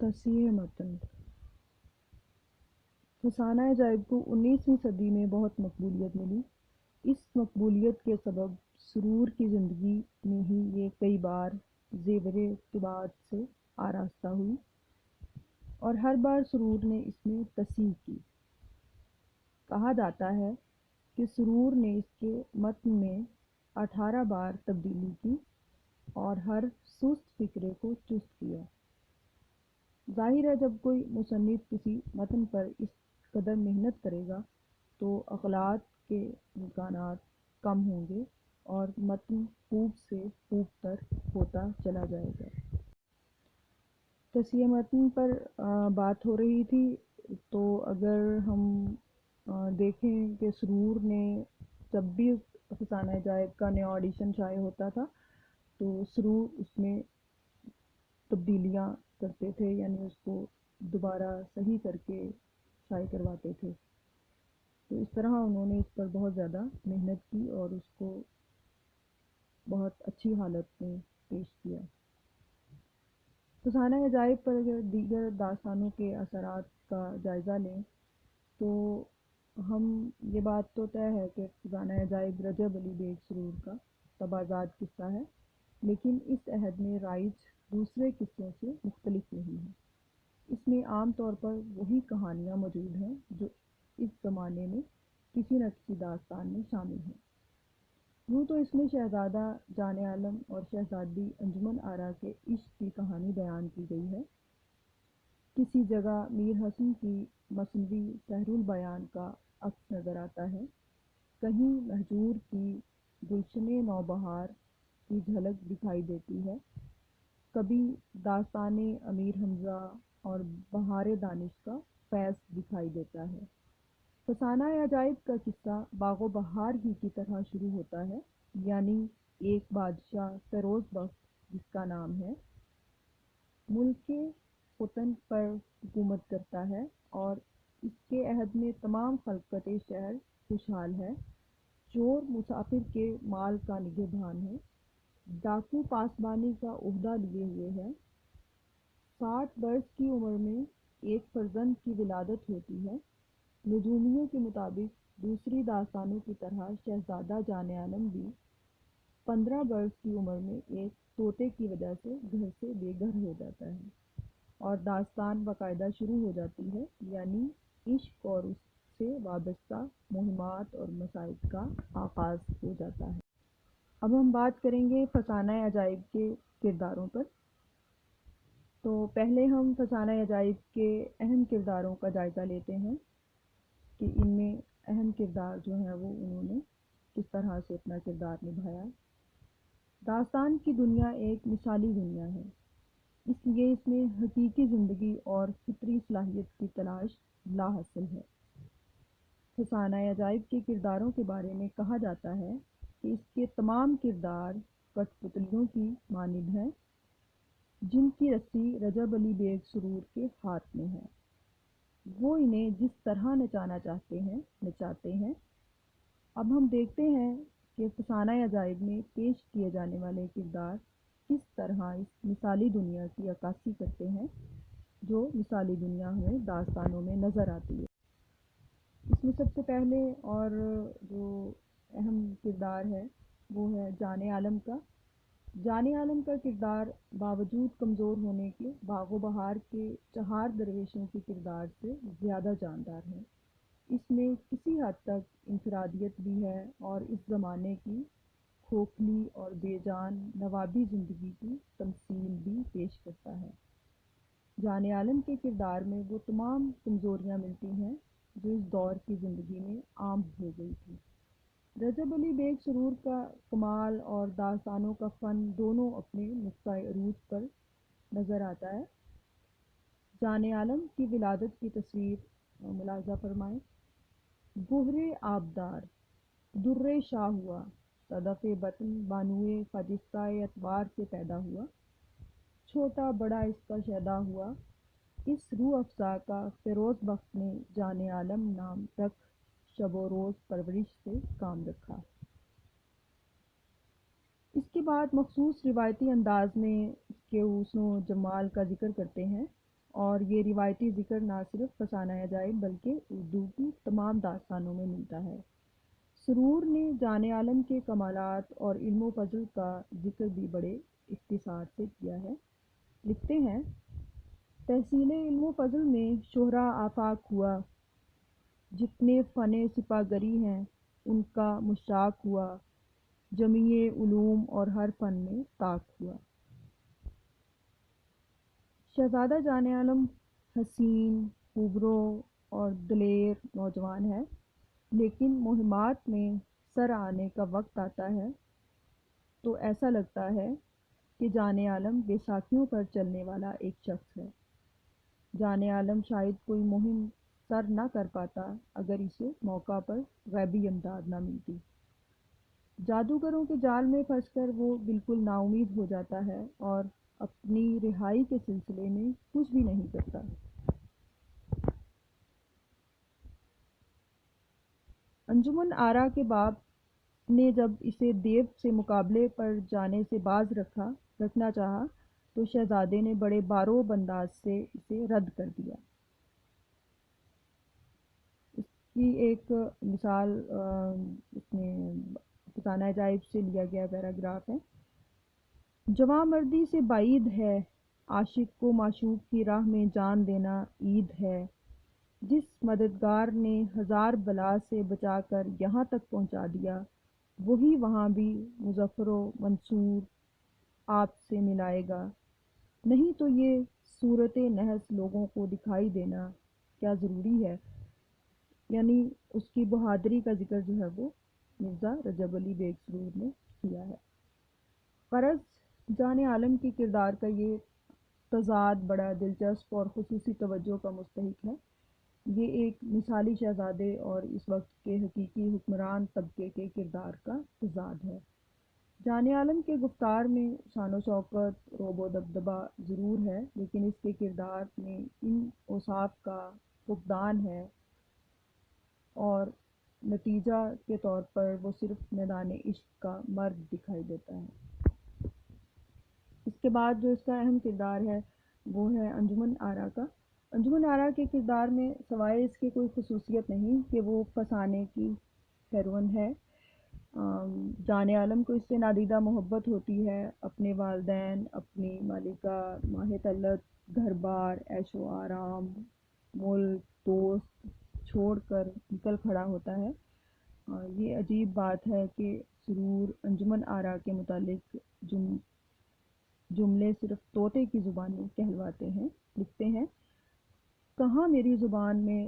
تصحیح متن فسانہ عجائب کو 19ویں صدی میں بہت مقبولیت ملی۔ اس مقبولیت کے سبب سرور کی زندگی میں ہی یہ کئی بار زیور اقتباس سے آراستہ ہوئی اور ہر بار سرور نے اس میں تصحیح کی۔ کہا جاتا ہے کہ سرور نے اس کے متن میں 18 بار تبدیلی کی اور ہر سست فکرے کو چست کیا۔ ظاہر ہے جب کوئی مصنف کسی متن پر اس قدر محنت کرے گا تو اغلاط کے امکانات کم ہوں گے اور متن خوب سے خوب تر ہوتا چلا جائے گا۔ تصحیح متن پر بات ہو رہی تھی، تو اگر ہم دیکھیں کہ سرور نے جب بھی فسانہ عجائب کا نیا آڈیشن شائع ہوتا تھا تو سرور اس میں تبدیلیاں کرتے تھے، یعنی اس کو دوبارہ صحیح کر کے شائع کرواتے تھے۔ تو اس طرح انہوں نے اس پر بہت زیادہ محنت کی اور اس کو بہت اچھی حالت میں پیش کیا۔ فسانہ عجائب پر اگر دیگر داستانوں کے اثرات کا جائزہ لیں تو ہم یہ بات تو طے ہے کہ فسانہ عجائب رجب علی بیگ سرور کا تبازات قصہ ہے، لیکن اس عہد میں رائج دوسرے قصوں سے مختلف نہیں ہے۔ اس میں عام طور پر وہی کہانیاں موجود ہیں جو اس زمانے میں کسی نہ کسی داستان میں شامل ہیں۔ یوں تو اس میں شہزادہ جان عالم اور شہزادی انجمن آرا کے عشق کی کہانی بیان کی گئی ہے۔ کسی جگہ میر حسن کی مثنوی سحر البیان کا عکس نظر آتا ہے، کہیں مہجور کی گلشن نوبہار کی جھلک دکھائی دیتی ہے، کبھی داستان امیر حمزہ اور بہار دانش کا فیض دکھائی دیتا ہے۔ فسانہ عجائب کا قصہ باغ و بہار ہی کی طرح شروع ہوتا ہے، یعنی ایک بادشاہ فیروز بخت جس کا نام ہے، ملک ختن پر حکومت کرتا ہے اور اس کے عہد میں تمام خلقت شہر خوشحال ہے، چور مسافر کے مال کا نگہبان ہے، ڈاکو پاسبانی کا عہدہ لیے ہوئے ہے، 60 برس کی عمر میں ایک فرزند کی ولادت ہوتی ہے۔ نجومیوں کے مطابق دوسری داستانوں کی طرح شہزادہ جان عالم بھی 15 برس کی عمر میں ایک طوطے کی وجہ سے گھر سے بے گھر ہو جاتا ہے اور داستان باقاعدہ شروع ہو جاتی ہے، یعنی عشق اور اس سے وابستہ مہمات اور مصائب کا آغاز ہو جاتا ہے۔ اب ہم بات کریں گے فسانہ عجائب کے کرداروں پر۔ تو پہلے ہم فسانہ عجائب کے اہم کرداروں کا جائزہ لیتے ہیں کہ ان میں اہم کردار جو ہیں وہ انہوں نے کس طرح سے اپنا کردار نبھایا۔ داستان کی دنیا ایک مثالی دنیا ہے، اس لیے اس میں حقیقی زندگی اور فطری صلاحیت کی تلاش لا حاصل ہے۔ فسانہ عجائب کے کرداروں کے بارے میں کہا جاتا ہے کہ اس کے تمام کردار کٹ پتلیوں کی مانند ہیں جن کی رسی رجب علی بیگ سرور کے ہاتھ میں ہے، وہ انہیں جس طرح نچانا چاہتے ہیں نچاتے ہیں۔ اب ہم دیکھتے ہیں کہ فسانہ عجائب میں پیش کیے جانے والے کردار کس طرح اس مثالی دنیا کی عکاسی کرتے ہیں جو مثالی دنیا ہمیں داستانوں میں نظر آتی ہے۔ اس میں سب سے پہلے اور جو اہم کردار ہے وہ ہے جان عالم کا۔ جان عالم کا کردار باوجود کمزور ہونے کے باغ و بہار کے 4 درویشوں کے کردار سے زیادہ جاندار ہے۔ اس میں کسی حد تک انفرادیت بھی ہے اور اس زمانے کی کھوکھلی اور بے جان نوابی زندگی کی تمثیل بھی پیش کرتا ہے۔ جان عالم کے کردار میں وہ تمام کمزوریاں ملتی ہیں جو اس دور کی زندگی میں عام ہو گئی تھی۔ رجب علی بیگ سرور کا کمال اور داستانوں کا فن دونوں اپنے نقطۂ عروج پر نظر آتا ہے۔ جان عالم کی ولادت کی تصویر ملاحظہ فرمائیں۔ گہرے آبدار در شاہ ہوا، صدف بطن بانوئے خاجستہ اعتبار سے پیدا ہوا، چھوٹا بڑا اس کا شیدا ہوا، اس روح افزا کا فیروز بخت نے جان عالم نام رکھ شب و روز پرورش سے کام رکھا۔ اس کے بعد مخصوص روایتی انداز میں اس کے حسن و جمال کا ذکر کرتے ہیں اور یہ روایتی ذکر نہ صرف فسانہ عجائب بلکہ اردو کی تمام داستانوں میں ملتا ہے۔ سرور نے جان عالم کے کمالات اور علم و فضل کا ذکر بھی بڑے اختصار سے کیا ہے۔ لکھتے ہیں، تحصیل علم و فضل میں شہرہ آفاق ہوا، جتنے فن سپہ گری ہیں ان کا مشتاق ہوا، جمیع علوم اور ہر فن میں طاق ہوا۔ شہزادہ جان عالم حسین، خوبرو اور دلیر نوجوان ہے، لیکن مہمات میں سر آنے کا وقت آتا ہے تو ایسا لگتا ہے کہ جان عالم بیساکھیوں پر چلنے والا ایک شخص ہے۔ جان عالم شاید کوئی مہم سر نہ کر پاتا اگر اسے موقع پر غیبی امداد نہ ملتی۔ جادوگروں کے جال میں پھنس کر وہ بالکل نا امید ہو جاتا ہے اور اپنی رہائی کے سلسلے میں کچھ بھی نہیں کرتا۔ انجمن آرا کے باپ نے جب اسے دیو سے مقابلے پر جانے سے باز رکھنا چاہا تو شہزادے نے بڑے باروب انداز سے اسے رد کر دیا۔ اس کی ایک مثال اس میں فسانہ عجائب سے لیا گیا پیراگراف ہے۔ جواں مردی سے بعید ہے، عاشق کو معشوق کی راہ میں جان دینا عید ہے۔ جس مددگار نے ہزار بلا سے بچا کر یہاں تک پہنچا دیا، وہی وہاں بھی مظفر و منصور آپ سے ملائے گا۔ نہیں تو یہ صورت نحس لوگوں کو دکھائی دینا کیا ضروری ہے؟ یعنی اس کی بہادری کا ذکر جو ہے وہ مرزا رجب علی بیگ سرور نے کیا ہے۔ غرض جان عالم کے کردار کا یہ تضاد بڑا دلچسپ اور خصوصی توجہ کا مستحق ہے۔ یہ ایک مثالی شہزادے اور اس وقت کے حقیقی حکمران طبقے کے کردار کا تضاد ہے۔ جان عالم کے گفتار میں شان و شوکت، رعب و دبدبہ ضرور ہے، لیکن اس کے کردار میں ان اوصاف کا فقدان ہے اور نتیجہ کے طور پر وہ صرف میدان عشق کا مرد دکھائی دیتا ہے۔ اس کے بعد جو اس کا اہم کردار ہے وہ ہے انجمن آرا کا۔ انجمن آرا کے کردار میں سوائے اس کی کوئی خصوصیت نہیں کہ وہ فسانے کی ہیروئن ہے۔ جان عالم کو اس سے نادیدہ محبت ہوتی ہے، اپنے والدین، اپنی مالکہ، ماہ طلعت، گھر بار، عیش و آرام، ملک، دوست چھوڑ کر نکل کھڑا ہوتا ہے۔ یہ عجیب بات ہے کہ سرور انجمن آرا کے متعلق جملے صرف طوطے کی زبان میں کہلواتے ہیں۔ لکھتے ہیں، کہاں میری زبان میں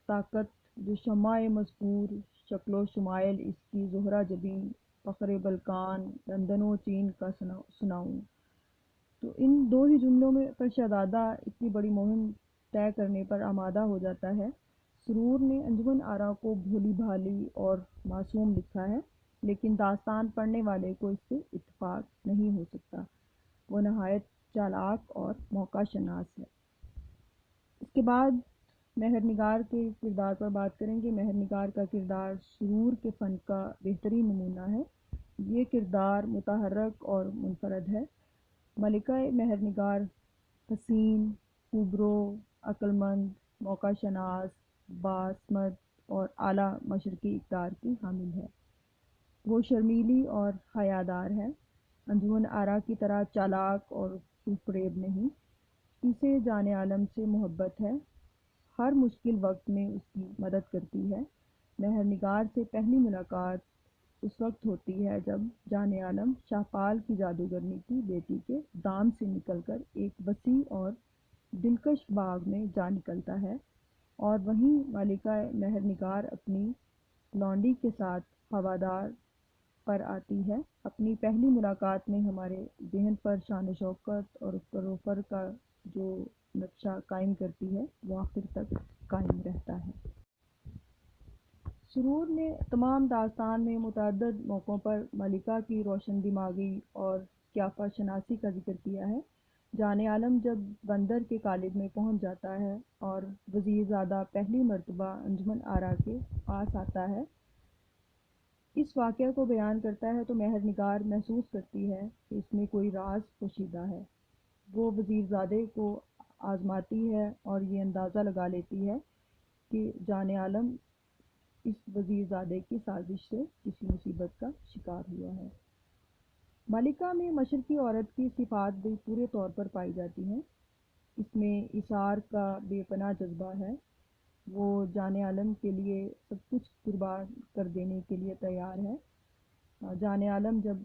طاقت جو شمع مذکور، شکل و شمائل اس کی زہرہ جبیں، فخر بلقان، لندن و چین کا سناؤں۔ تو ان دو ہی جملوں میں پر شہزادہ اتنی بڑی مہم طے کرنے پر آمادہ ہو جاتا ہے۔ سرور نے انجمن آرا کو بھولی بھالی اور معصوم لکھا ہے، لیکن داستان پڑھنے والے کو اس سے اتفاق نہیں ہو سکتا۔ وہ نہایت چالاک اور موقع شناس ہے۔ اس کے بعد مہر نگار کے کردار پر بات کریں گے۔ مہر نگار کا کردار سرور کے فن کا بہترین نمونہ ہے۔ یہ کردار متحرک اور منفرد ہے۔ ملکہ مہر نگار حسین، خوبرو، عقل مند، موقع شناس، باعصمت اور اعلیٰ مشرقی اقدار کی حامل ہے۔ وہ شرمیلی اور حیادار ہے، انجمن آرا کی طرح چالاک اور فریب نہیں۔ اسے جان عالم سے محبت ہے، ہر مشکل وقت میں اس کی مدد کرتی ہے۔ مہر نگار سے پہلی ملاقات اس وقت ہوتی ہے جب جان عالم شاہپال کی جادوگرنی کی بیٹی کے دام سے نکل کر ایک وسیع اور دلکش باغ میں جا نکلتا ہے، اور وہیں ملکہ مہر نگار اپنی لونڈی کے ساتھ ہوادار پر آتی ہے۔ اپنی پہلی ملاقات میں ہمارے ذہن پر شان و شوکت اور فر کا جو نقشہ قائم کرتی ہے وہ آخر تک قائم رہتا ہے۔ سرور نے تمام داستان میں متعدد موقعوں پر ملکہ کی روشن دماغی اور قیافہ شناسی کا ذکر کیا ہے۔ جان عالم جب بندر کے قالب میں پہنچ جاتا ہے اور وزیر زادہ پہلی مرتبہ انجمن آرا کے پاس آتا ہے، اس واقعہ کو بیان کرتا ہے تو مہر نگار محسوس کرتی ہے کہ اس میں کوئی راز پوشیدہ ہے۔ وہ وزیر زادے کو آزماتی ہے اور یہ اندازہ لگا لیتی ہے کہ جان عالم اس وزیر زادے کی سازش سے کسی مصیبت کا شکار ہوا ہے۔ ملکہ میں مشرقی عورت کی صفات بھی پورے طور پر پائی جاتی ہیں۔ اس میں اثار کا بے پناہ جذبہ ہے، وہ جان عالم کے لیے سب کچھ قربان کر دینے کے لیے تیار ہے۔ جان عالم جب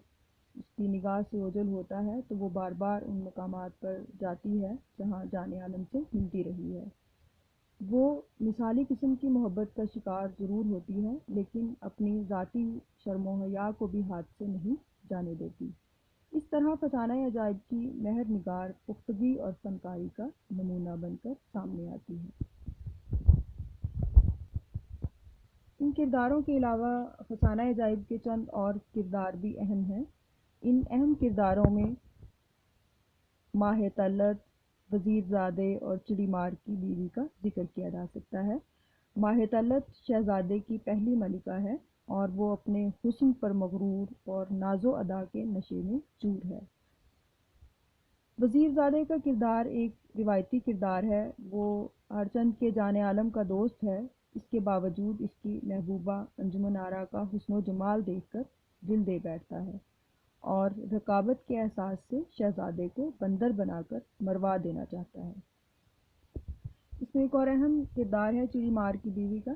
اس کی نگاہ سے اوجھل ہوتا ہے تو وہ بار بار ان مقامات پر جاتی ہے جہاں جان عالم سے ملتی رہی ہے۔ وہ مثالی قسم کی محبت کا شکار ضرور ہوتی ہے، لیکن اپنی ذاتی شرم و حیا کو بھی ہاتھ سے نہیں جانے دیتی۔ اس طرح فسانہ عجائب کی مہر نگار پختگی اور فنکاری کا نمونہ بن کر سامنے آتی ہے۔ ان کرداروں کے علاوہ فسانہ عجائب کے چند اور کردار بھی اہم ہیں۔ ان اہم کرداروں میں ماہ طلعت، وزیر زادے اور چڑی مار کی بیوی کا ذکر کیا جا سکتا ہے۔ ماہ طلعت شہزادے کی پہلی ملکہ ہے اور وہ اپنے حسن پر مغرور اور ناز و ادا کے نشے میں چور ہے۔ وزیر زادے کا کردار ایک روایتی کردار ہے۔ وہ ہرچند کے جان عالم کا دوست ہے، اس کے باوجود اس کی محبوبہ انجمن آرا کا حسن و جمال دیکھ کر دل دے بیٹھتا ہے اور رقابت کے احساس سے شہزادے کو بندر بنا کر مروا دینا چاہتا ہے۔ اس میں ایک اور اہم کردار ہے چڑی مار کی بیوی کا۔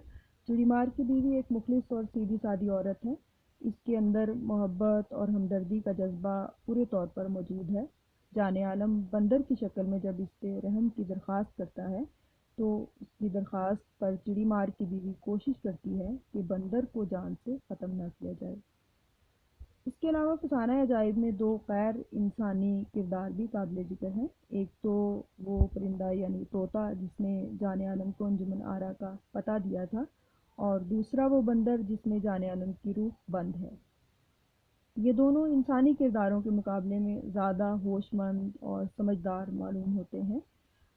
چڑی مار کی بیوی ایک مخلص اور سیدھی سادی عورت ہے۔ اس کے اندر محبت اور ہمدردی کا جذبہ پورے طور پر موجود ہے۔ جان عالم بندر کی شکل میں جب اس سے رحم کی درخواست کرتا ہے تو اس کی درخواست پر چڑی مار کی بیوی کوشش کرتی ہے کہ بندر کو جان سے ختم نہ کیا جائے۔ اس کے علاوہ فسانہ عجائب میں دو غیر انسانی کردار بھی قابل ذکر ہیں۔ ایک تو وہ پرندہ یعنی طوطا جس نے جان عالم کو انجمن آرا کا پتہ دیا تھا، اور دوسرا وہ بندر جس میں جان عالم کی روح بند ہے۔ یہ دونوں انسانی کرداروں کے مقابلے میں زیادہ ہوش مند اور سمجھدار معلوم ہوتے ہیں۔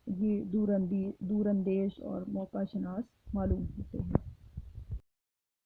یہ دور اندیش اور موقع شناس معلوم ہوتے ہیں۔